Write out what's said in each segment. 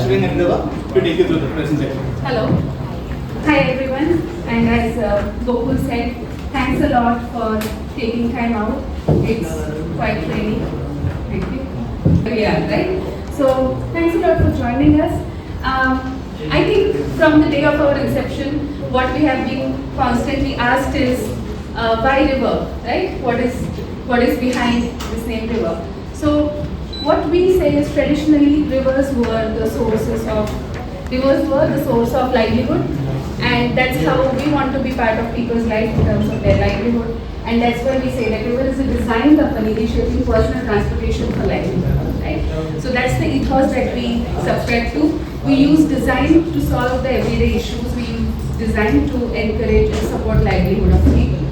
Ashwin and Deva to take you through the presentation. Hello. Hi everyone. And as Gokul said, thanks a lot for taking time out. It's quite rainy. Thank you. We are, right? So thanks a lot for joining us. I think from the day of our inception, what we have been constantly asked is why river, right? What is behind this name river? So what we say is traditionally rivers were the source of livelihood, and that's how we want to be part of people's life in terms of their livelihood. And that's why we say that river is a design company initiating personal transportation for livelihood, right? So that's the ethos that we subscribe to. We use design to solve the everyday issues. We use design to encourage and support livelihood of people.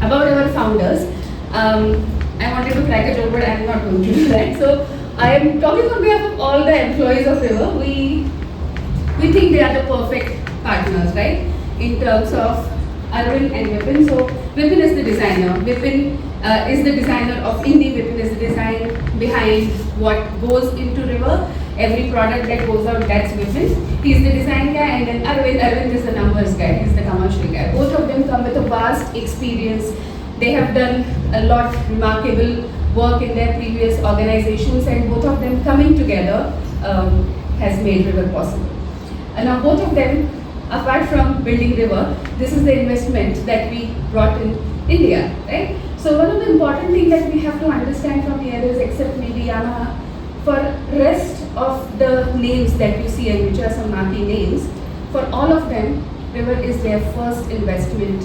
About our founders, I wanted to crack a joke, but I am not going to do that. So I am talking on behalf of all the employees of River. We think they are the perfect partners, right? In terms of Arvind and Vipin. So Vipin is the designer. Vipin is the designer of Indie. Vipin is the design behind what goes into River. Every product that goes out, that's Vipin. He's the design guy, and then Arvind is the numbers guy. He's the commercial guy. Both of them come with a vast experience. They have done a lot remarkable work in their previous organizations, and both of them coming together has made River possible. And now both of them, apart from building River, this is the investment that we brought in India, right? So one of the important things that we have to understand from here is, except maybe Yamaha, for rest of the names that you see and which are some marquee names, for all of them, River is their first investment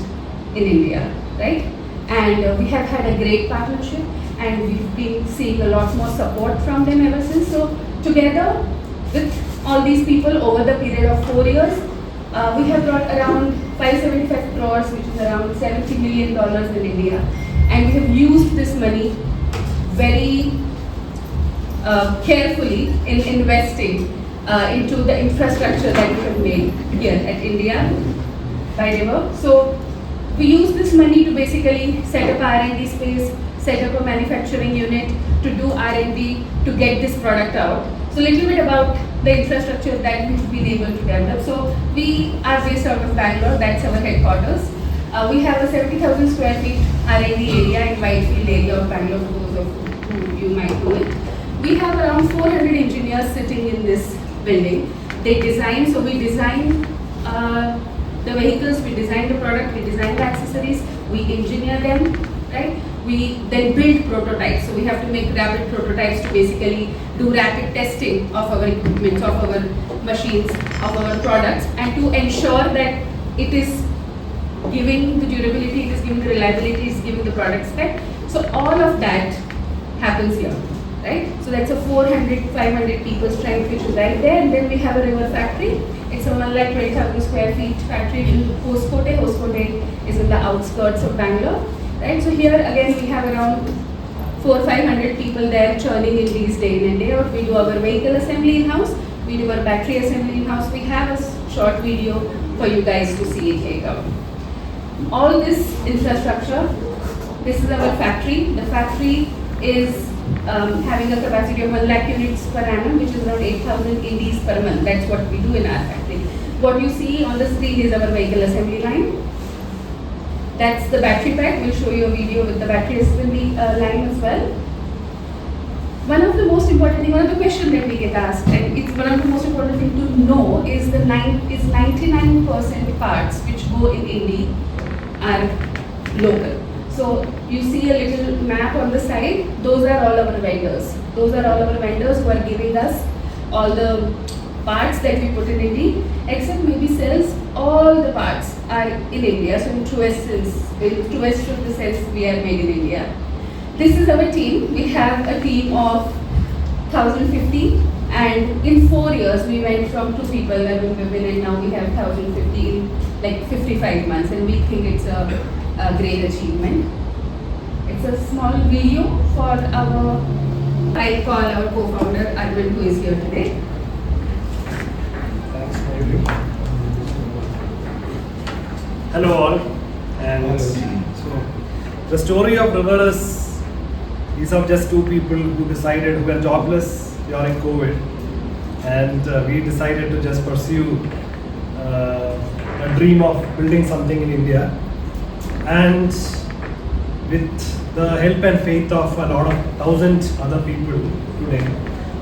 in India, right? And we have had a great partnership, and we've been seeing a lot more support from them ever since. So together with all these people over the period of 4 years, we have brought around 575 crores, which is around $70 million in India. And we have used this money very carefully in investing into the infrastructure that we have made here at India by River. So we use this money to basically set up R&D space, set up a manufacturing unit, to do R&D, to get this product out. So a little bit about the infrastructure that we've been able to develop. So we are based out of Bangalore, that's our headquarters. We have a 70,000 square feet R&D area in Whitefield area of Bangalore, for those of who you might know it. We have around 400 engineers sitting in this building. They design, so we design the vehicles, we design the product, we design the accessories, we engineer them, right? We then build prototypes. So we have to make rapid prototypes to basically do rapid testing of our equipment, of our machines, of our products, and to ensure that it is giving the durability, it is giving the reliability, it is giving the product spec. So all of that happens here, right? So that's a 400, 500 people strength which is right there, and then we have a River factory. It's a 1,20,000 square feet factory in Hoskote. Hoskote is in the outskirts of Bangalore, right? So here again we have around 400-500 people there churning in these day in and day out. We do our vehicle assembly in-house, we do our battery assembly in-house. We have a short video for you guys to see it later. All this infrastructure, this is our factory. The factory is having a capacity of 1 lakh units per annum, which is around 8,000 indies per month. That's what we do in our factory. What you see on the screen is our vehicle assembly line. That's the battery pack. We'll show you a video with the battery assembly line as well. One of the most important thing, one of the questions that we get asked, and it's one of the most important thing to know, is 99% parts which go in Indy are local. So you see a little map on the side, those are all our vendors. Those are all our vendors who are giving us all the parts that we put in India, except maybe cells, all the parts are in India. So in truest from the cells we are made in India. This is our team. We have a team of 1,050, and in 4 years we went from 2 people, and now we have 1,050 in like 55 months, and we think it's a great achievement. It's a small video for I call our co-founder Arvind, who is here today. Thanks, Mayuri. Hello all, and so the story of River is, these are just 2 people who decided, who were jobless during COVID, and we decided to just pursue a dream of building something in India. And with the help and faith of a lot of 1,000 other people today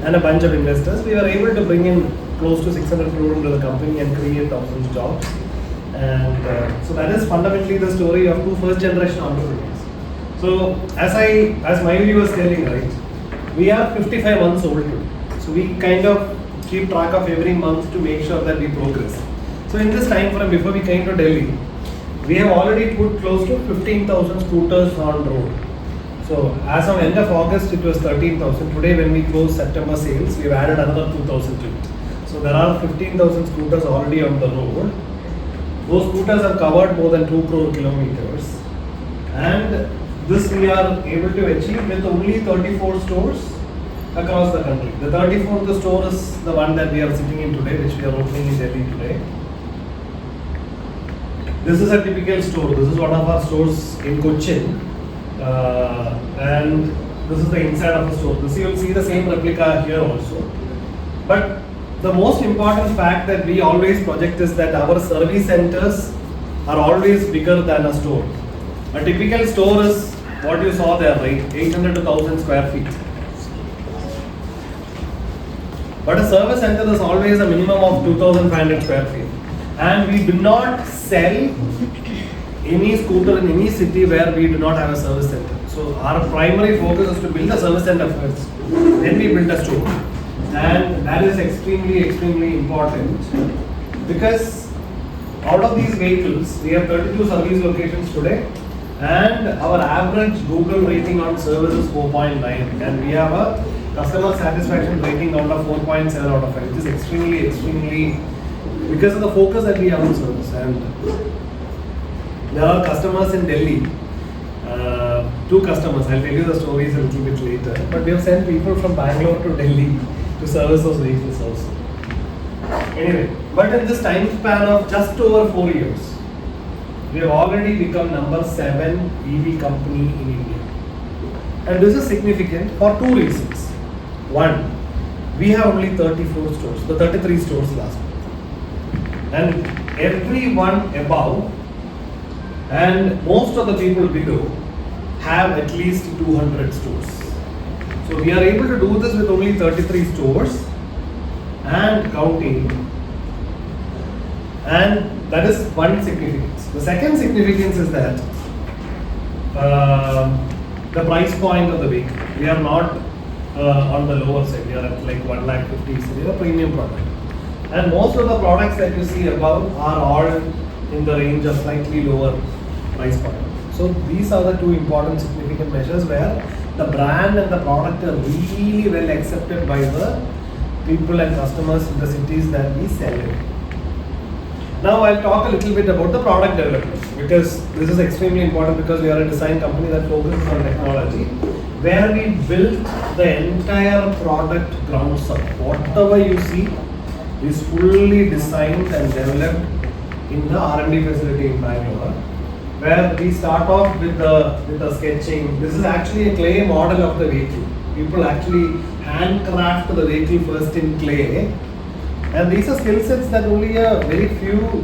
and a bunch of investors, we were able to bring in close to 600 crore into the company and create 1,000 jobs. And so that is fundamentally the story of two first generation entrepreneurs. So as Mayuri was telling, right, we are 55 months old today. So we kind of keep track of every month to make sure that we progress. So in this time frame before we came to Delhi, we have already put close to 15,000 scooters on road. So as of end of August, it was 13,000. Today when we close September sales, we've added another 2,000 to it. So there are 15,000 scooters already on the road. Those scooters have covered more than 2 crore kilometers. And this we are able to achieve with only 34 stores across the country. The 34th store is the one that we are sitting in today, which we are opening in Delhi today. This is a typical store. This is one of our stores in Cochin. And this is the inside of the store. This you will see the same replica here also. But the most important fact that we always project is that our service centers are always bigger than a store. A typical store is what you saw there, right? 800 to 1000 square feet. But a service center is always a minimum of 2500 square feet. And we do not sell any scooter in any city where we do not have a service center. So our primary focus is to build a service center first. Then we build a store. And that is extremely important, because out of these vehicles, we have 32 service locations today, and our average Google rating on service is 4.9, and we have a customer satisfaction rating out of 4.7 out of 5, which is extremely because of the focus that we have on service. And there are customers in Delhi, two customers, I'll tell you the stories a little bit later, but we have sent people from Bangalore to Delhi to service those vehicles also. Anyway, but in this time span of just over 4 years, we have already become number 7 EV company in India. And this is significant for two reasons. One, we have only 34 stores, the 33 stores last month. And everyone above and most of the people below have at least 200 stores. So we are able to do this with only 33 stores and counting, and that is one significance. The second significance is that the price point of the vehicle. We are not on the lower side, we are at like 1,50,000, so we are a premium product. And most of the products that you see above are all in the range of slightly lower price point. So these are the two important significant measures where the brand and the product are really well accepted by the people and customers in the cities that we sell in. Now I'll talk a little bit about the product development, because this is extremely important, because we are a design company that focuses on technology, where we built the entire product grounds up. Whatever you see is fully designed and developed in the R&D facility in Bangalore, where we start off with the sketching. This is actually a clay model of the vehicle. People actually handcraft the vehicle first in clay, and these are skill sets that only a very few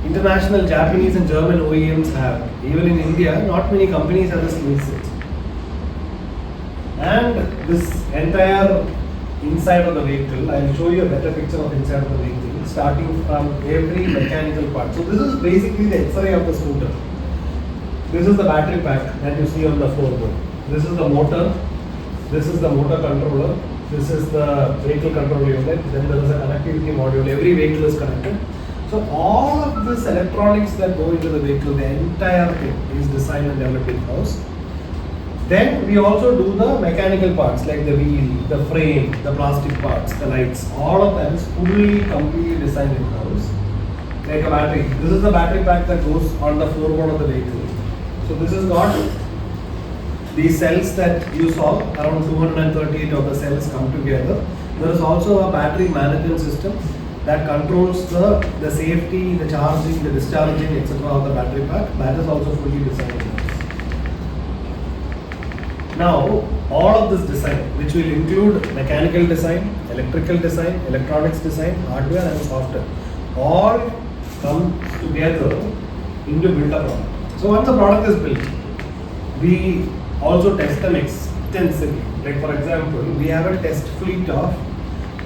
international Japanese and German OEMs have. Even in India, not many companies have the skill set. And this entire inside of the vehicle, I will show you a better picture of inside of the vehicle, starting from every mechanical part. So this is basically the X-ray of the scooter. This is the battery pack that you see on the floorboard. This is the motor. This is the motor controller. This is the vehicle control unit. Then there is a connectivity module. Every vehicle is connected. So all of this electronics that go into the vehicle, the entire thing is designed and developed in-house. Then we also do the mechanical parts like the wheel, the frame, the plastic parts, the lights. All of that is fully, completely designed in-house. Like a battery. This is the battery pack that goes on the floorboard of the vehicle. So this has got these cells that you saw, around 238 of the cells come together. There is also a battery management system that controls the safety, the charging, the discharging, etc. of the battery pack. That is also fully designed. Now, all of this design, which will include mechanical design, electrical design, electronics design, hardware and software, all come together into build a product. So once the product is built, we also test them extensively. Like for example, we have a test fleet of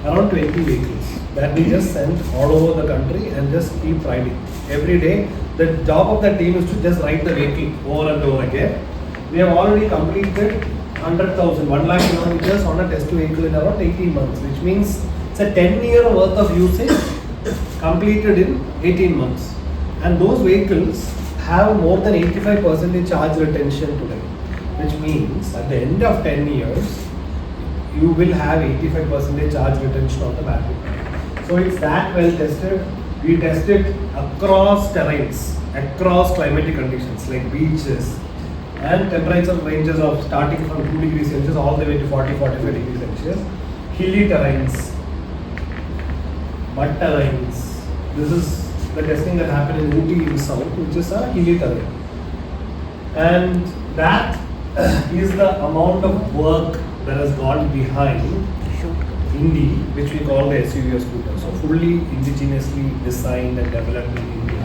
around 20 vehicles that we just send all over the country and just keep riding. Every day, the job of the team is to just ride the vehicle over and over again. We have already completed 100,000, 1 lakh kilometers on a test vehicle in around 18 months, which means it's a 10-year worth of usage completed in 18 months. And those vehicles have more than 85% charge retention today, which means at the end of 10 years, you will have 85% charge retention on the battery. So it's that well tested. We test it across terrains, across climatic conditions like beaches, and temperature ranges of starting from 2 degrees Celsius all the way to 40-45 degrees Celsius. Hilly terrains, mud terrains. This is the testing that happened in Ooty in south, which is a hilly terrain. And that is the amount of work that has gone behind Indi, which we call the SUV scooter. So fully indigenously designed and developed in India.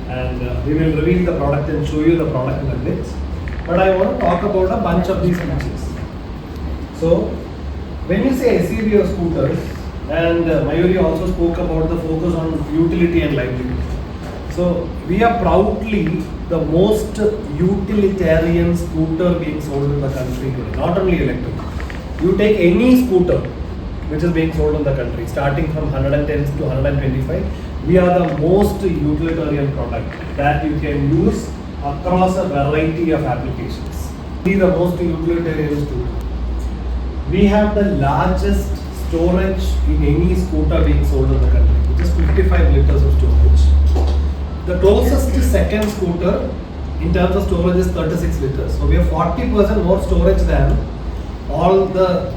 And we will reveal the product and show you the product in a bit. But I want to talk about a bunch of these features. So when you say SUV or scooters, and Mayuri also spoke about the focus on utility and livelihood. So we are proudly the most utilitarian scooter being sold in the country today, not only electric. You take any scooter which is being sold in the country, starting from 110 to 125, we are the most utilitarian product that you can use across a variety of applications. We are the most utilitarian scooter. We have the largest storage in any scooter being sold in the country, which is 55 liters of storage. The closest second scooter in terms of storage is 36 liters. So we have 40% more storage than all the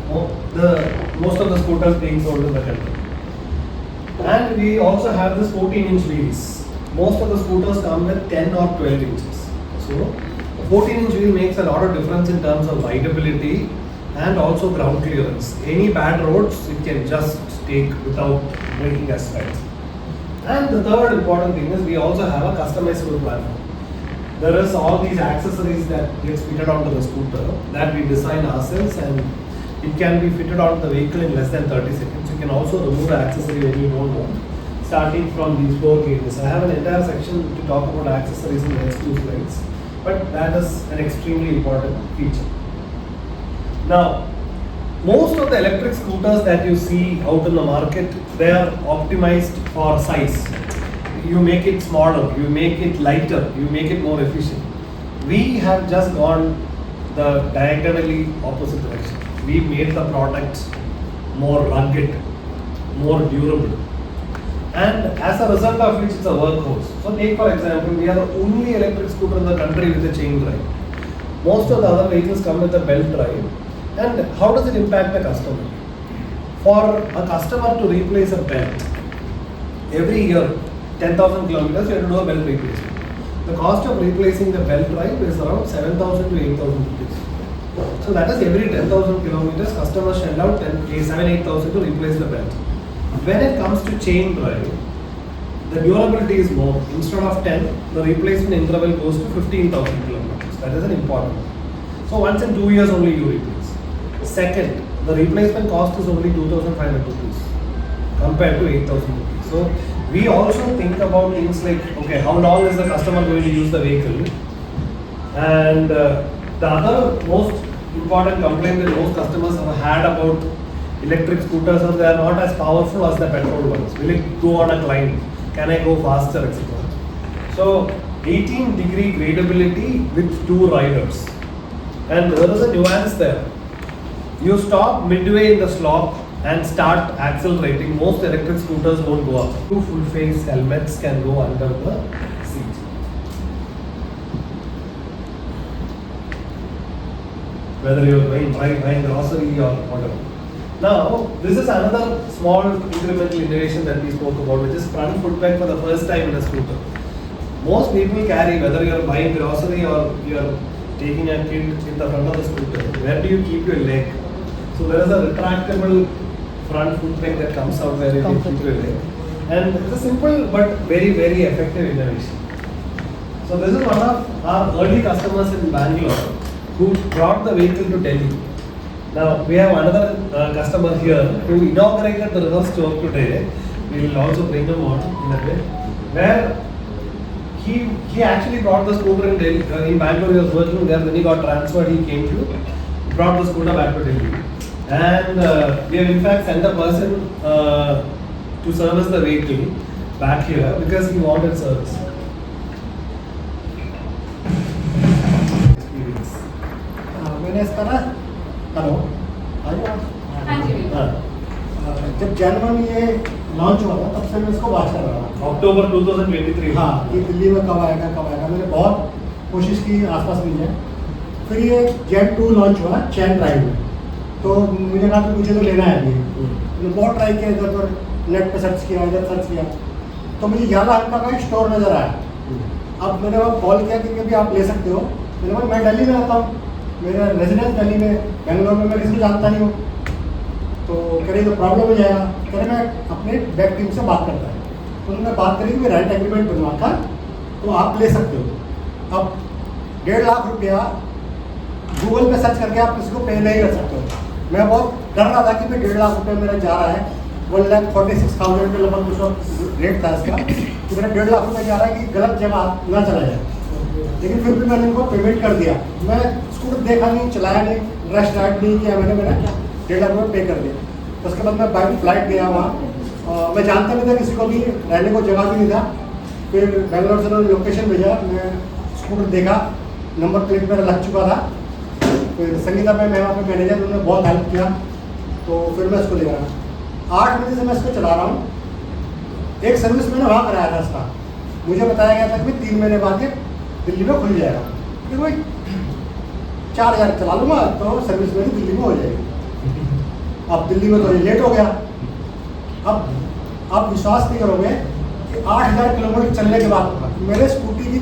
most of the scooters being sold in the country. And we also have this 14-inch wheels. Most of the scooters come with 10 or 12 inches. So a 14-inch wheel makes a lot of difference in terms of rideability and also ground clearance. Any bad roads, it can just take without breaking asphalt. And the third important thing is we also have a customizable platform. There is all these accessories that gets fitted onto the scooter that we design ourselves, and it can be fitted onto the vehicle in less than 30 seconds. You can also remove the accessory when you don't want, starting from these 4 cages. I have an entire section to talk about accessories in the next 2 slides, but that is an extremely important feature. Now, most of the electric scooters that you see out in the market, they are optimized for size. You make it smaller, you make it lighter, you make it more efficient. We have just gone the diagonally opposite direction. We made the product more rugged, more durable. And as a result of which it's a workhorse. So take for example, we are the only electric scooter in the country with a chain drive. Most of the other vehicles come with a belt drive. And how does it impact the customer? For a customer to replace a belt, every year, 10,000 kilometers, you have to do a belt replacement. The cost of replacing the belt drive is around 7,000 to 8,000 rupees. So that is every 10,000 kilometers, customers shell out 7,000-8,000 to replace the belt. When it comes to chain drive, the durability is more. Instead of 10, the replacement interval goes to 15,000 kilometers. That is an important one. So once in 2 years only you replace. Second, the replacement cost is only 2,500 rupees compared to 8,000 rupees. So we also think about things like, okay, how long is the customer going to use the vehicle? And the other most important complaint that most customers have had about electric scooters is they are not as powerful as the petrol ones. Will it go on a climb? Can I go faster, etc. So 18-degree gradability with 2 riders. And there is a nuance there. You stop midway in the slope and start accelerating. Most electric scooters won't go up. 2 full face helmets can go under the seat. Whether you're buying grocery or whatever. Now, this is another small incremental innovation that we spoke about, which is front footbed for the first time in a scooter. Most people carry, whether you're buying grocery or you're taking a kid in the front of the scooter, where do you keep your leg? So there is a retractable front foot peg that comes out where you can keep your leg. And it's a simple but very, very effective innovation. So this is one of our early customers in Bangalore who brought the vehicle to Delhi. Now we have another customer here who inaugurated the reverse store today. We will also bring him on in a bit. Where he actually brought the scooter in Delhi, in Bangalore. He was working there. When he got transferred, he came to brought the scooter back to Delhi. And we have in fact sent a person to service the vehicle back here because he wanted service. Experience. मैंने इसका ना hello हाँ जी बिल्कुल। जब जनवरी में ये launch हुआ था तब से मैं इसको वॉच कर रहा हूँ। October 2023. हाँ कि दिल्ली में कब आएगा मैंने बहुत कोशिश की आसपास मिल जाए। फिर ये जेट 2 लॉन्च हुआ चैन ड्राइव में, तो मुझे कहा कि मुझे तो लेना है अभी। मैंने बहुत ट्राई किया, इधर उधर नेट पे सर्च किया, इधर सर्च किया, तो मुझे 11 का स्टोर नज़र आया। अब मैंने वहाँ कॉल किया कि भी आप ले सकते हो। मैंने कहा मैं दिल्ली में रहता हूँ, मेरा रेजिडेंस दिल्ली में, बेंगलोर में मैं किसी को जानता नहीं हूँ, तो कह रही तो प्रॉब्लम हो जाएगा। कह रहे मैं अपने बैक टीम से बात करता है, तो उन्होंने बात करी कि रेंट एग्रीमेंट बनवा कर तो आप ले सकते हो। अब 1.5 लाख रुपया गूगल पे सर्च करके आप किसी को पे नहीं कर सकते हो। मैं बहुत डर रहा था कि भाई 1.5 लाख रुपये मेरा जा रहा है, 1,46,000 के लगभग कुछ रेट था इसका, कि मेरा 1.5 लाख रुपये जा रहा है कि गलत जगह ना चला जाए। लेकिन फिर भी मैंने उनको पेमेंट कर दिया। मैं स्कूटर देखा नहीं, चलाया नहीं, रश राइड नहीं किया, मैंने 1.5 लाख रुपये पे कर दिया। तो उसके बाद मैं बाई फ्लाइट गया वहाँ, मैं जानता नहीं था किसी को भी, रहने को जगह भी नहीं था। फिर बेंगलोर से उन्होंने लोकेशन भेजा, मैं स्कूटर देखा, नंबर प्लेट मेरा लग चुका था। फिर संगीता में मैं वहाँ पे मैनेजर, उन्होंने बहुत हेल्प किया, तो फिर मैं इसको ले रहा 8 बजे से मैं इसको चला रहा हूँ। एक सर्विस मैंने वहाँ कराया था इसका, मुझे बताया गया था कि 3 महीने बाद ये दिल्ली में खुल जाएगा। फिर भाई 4,000 चला लूँगा तो सर्विस मेरी दिल्ली में हो जाएगी। अब दिल्ली में तो ये लेट हो गया। अब आप विश्वास नहीं करोगे कि 8,000 किलोमीटर चलने के बाद मेरे स्कूटी की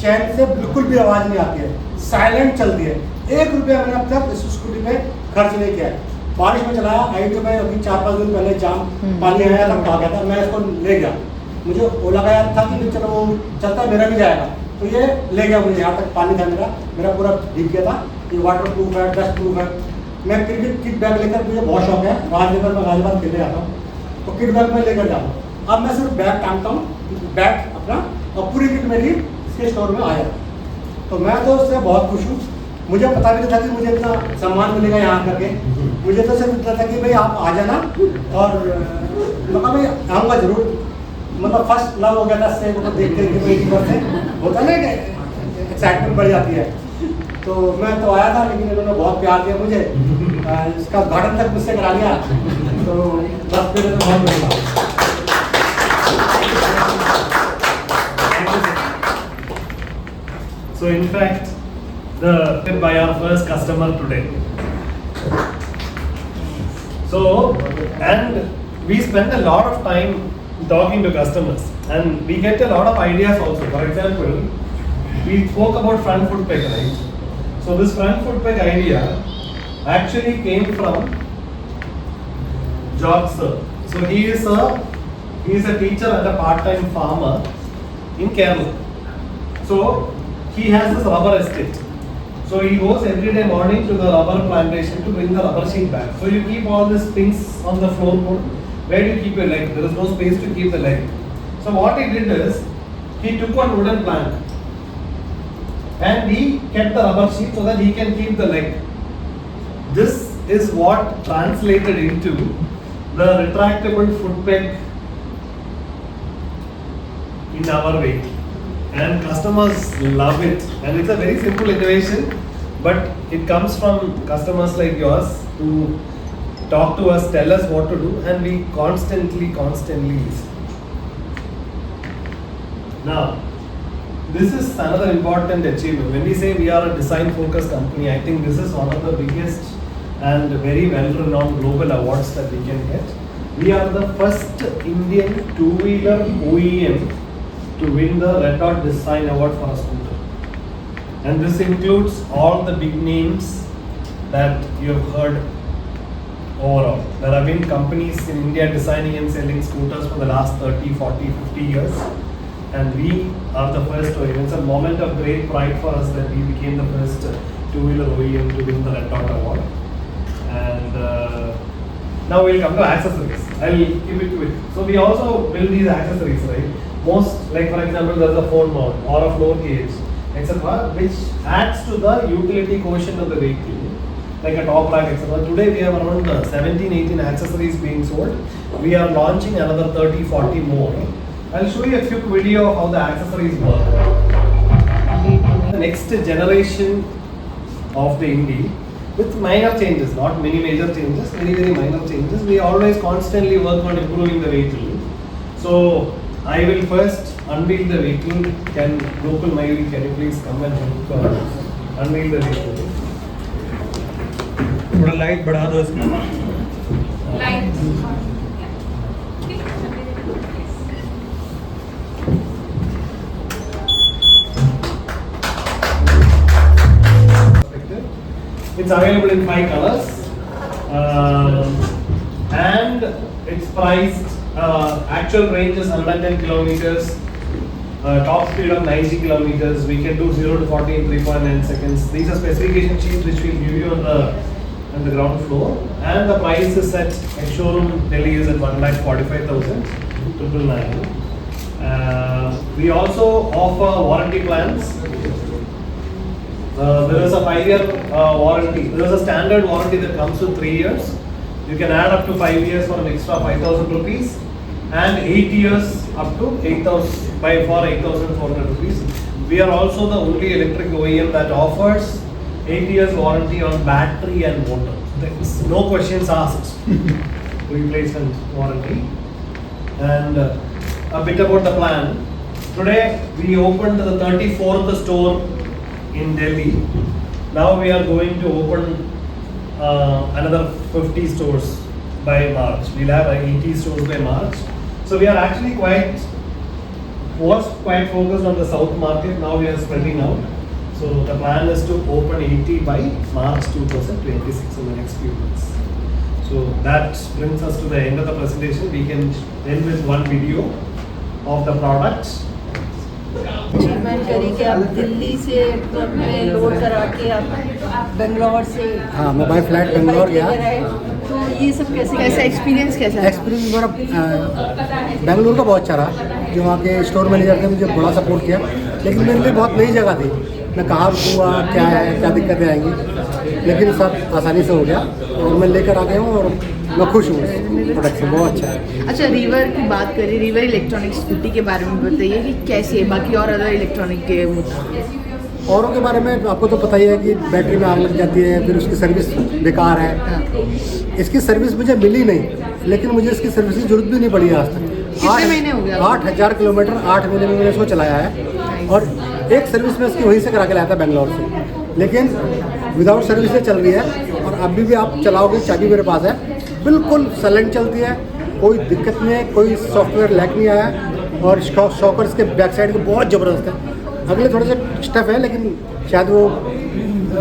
चैन से बिल्कुल भी आवाज़ नहीं आती है, साइलेंट चलती है। 1 रुपया मैंने अब तक इस स्कूटी पे खर्च नहीं किया है। बारिश में चलाया, आई तो मैं अभी 4-5 दिन पहले जाम पानी आया था, आ गया था, मैं इसको ले गया। मुझे ओला का याद था कि चलो वो चलता मेरा भी जाएगा, तो ये ले गया मुझे। यहाँ तक पानी था मेरा पूरा भीग गया था। ये वाटर प्रूफ है, डस्ट प्रूफ है। मैं क्रिकेट किट बैग लेकर, मुझे बहुत शौक है, गाजीपुर में गाजीबाद खेलने आता हूँ, तो किट बैग में लेकर जाता हूँ। अब मैं सिर्फ बैग टांगता हूँ, बैग अपना, और पूरी किट मेरी इसके स्टोर में आ जाता। तो मैं तो उससे बहुत खुश हूँ। मुझे पता भी नहीं था कि मुझे इतना सम्मान मिलेगा यहाँ करके। मुझे तो सिर्फ इतना था कि भाई आप आ जाना, और मतलब भाई आऊँगा जरूर। मतलब फर्स्ट लव हो गया था इससे, मतलब देखते कि भाई एक बार से होता ना कि एक्साइटमेंट बढ़ जाती है। तो मैं तो आया था, लेकिन इन्होंने बहुत प्यार दिया मुझे, इसका उद्घाटन तक मुझसे करा दिया, तो बस मेरे तो बहुत बढ़िया। So in fact, by our first customer today. So, and we spend a lot of time talking to customers, and we get a lot of ideas also. For example, we spoke about front foot peg, right? So this front foot peg idea actually came from George sir. So he is a teacher and a part-time farmer in Kerala. So he has this rubber estate. So he goes every day morning to the rubber plantation to bring the rubber sheet back. So you keep all these things on the floorboard. Where do you keep your leg? There is no space to keep the leg. So what he did is, he took one wooden plank and he kept the rubber sheet so that he can keep the leg. This is what translated into the retractable foot peg in our vehicle. And customers love it, and it's a very simple innovation, but it comes from customers like yours who talk to us, tell us what to do, and we constantly listen. Now, this is another important achievement. When we say we are a design focused company, I think this is one of the biggest and very well renowned global awards that we can get. We are the first Indian two-wheeler OEM to win the Red Dot Design Award for a scooter. and this includes all the big names that you have heard overall. There have been companies in India designing and selling scooters for the last 30, 40, 50 years, and we are the first OEM. It's a moment of great pride for us that we became the first two-wheeler OEM to win the Red Dot Award. And now we'll come to accessories. I'll give it to it. So we also build these accessories, right? Most, like for example, there's a phone mount or a floor cage, etc., which adds to the utility quotient of the vehicle, like a top rack, etc. Today we have around 17, 18 accessories being sold. We are launching another 30, 40 more. I'll show you a quick video of how the accessories work. The next generation of the Indy, with minor changes, not many major changes, very, very minor changes. We always constantly work on improving the vehicle. So I will first unveil the vehicle. Can local Mayuri, can you please come and help unveil the vehicle? थोड़ा light बढ़ा दो इसमें. Light. It's available in 5 colors, and it's priced. Actual range is 110 kilometers. Top speed of 90 kilometers. We can do 0 to 40 in 3.9 seconds. These are specification sheets which we'll give you on the ground floor. And the price is at showroom Delhi is at 1,45,000, 999. We also offer warranty plans. There is a 5-year warranty. There is a standard warranty that comes with 3 years. You can add up to 5 years for an extra 5,000 rupees, and 8 years up to 8,400 rupees. We are also the only electric OEM that offers 8 years warranty on battery and motor. There is no questions asked. Replacement warranty. And a bit about the plan. Today we opened the 34th store in Delhi. Now we are going to open another 50 stores by March. We'll have 80 stores by March. So we are actually quite focused on the south market. Now we are spreading out. So the plan is to open 80 by March 2026 in the next few months. So that brings us to the end of the presentation. We can end with one video of the product. Achievement करी कि आप दिल्ली से truck में load करा के आप बेंगलोर से हाँ मैं बाय फ्लाइट बेंगलोर गया तो ये सब कैसा एक्सपीरियंस कैसा एक्सपीरियंस मेरा बेंगलुरु का बहुत अच्छा रहा जो वहाँ के स्टोर मैनेजर ने मुझे बड़ा सपोर्ट किया लेकिन मेरे लिए बहुत नई जगह थी मैं कहाँ रुकूँगा क्या है क्या दिक्कतें आएंगी लेकिन सब आसानी से हो गया और मैं लेकर आ गया हूँ और मैं खुश हूँ इस प्रोडक्ट से बहुत अच्छा है। अच्छा रिवर की बात करें रिवर इलेक्ट्रॉनिक स्कूटी के बारे में बताइए कि कैसी है बाकी और अदर इलेक्ट्रॉनिक के औरों के बारे में आपको तो पता ही है कि बैटरी में आग लग जाती है फिर उसकी सर्विस बेकार है इसकी सर्विस मुझे मिली नहीं लेकिन मुझे इसकी सर्विस की जरूरत भी नहीं पड़ी आज तक। कितने महीने हो गया 8,000 किलोमीटर 8 महीने में मैंने इसको चलाया है और एक सर्विस में इसकी वहीं से करा के लाया था बेंगलोर से लेकिन विदाउट सर्विस से चल रही है और अभी भी आप चलाओगे चाबी मेरे पास है बिल्कुल साइलेंट चलती है कोई दिक्कत नहीं है कोई सॉफ्टवेयर लैग नहीं आया और शॉकर्स के बैक साइड के बहुत ज़बरदस्त है अगले थोड़े से स्टफ है लेकिन शायद वो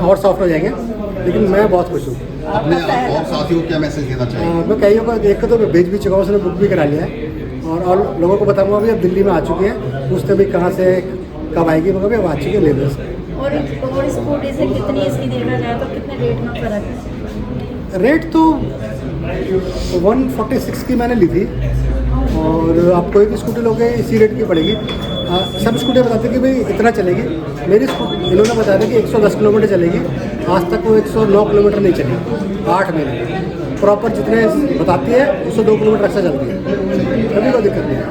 और सॉफ्ट हो जाएंगे लेकिन मैं बहुत खुश हूँ। अपने और साथियों को क्या मैसेज देना चाहिए? मैं कईयों को देख कर तो भेज भी चुका हूँ उसने बुक भी करा लिया है और लोगों को बताऊँगा भी अब दिल्ली में आ चुकी है पूछते भी कहाँ से कब आएगी मगर भी अब आ चुकी है ले लो और स्कूटी से कितनी इसकी देखा जाए तो कितने रेट में फर्क है? रेट तो 146 की मैंने ली थी और आप कोई भी स्कूटी लोगे इसी रेट की पड़ेगी। सब स्कूटी बताते हैं कि भाई इतना चलेगी मेरी स्कूटी इन्होंने बताया था कि 110 किलोमीटर चलेगी आज तक वो 109 किलोमीटर नहीं चली 8 महीने प्रॉपर जितने बताती है 102 किलोमीटर अच्छा चलती है कभी कोई दिक्कत नहीं है।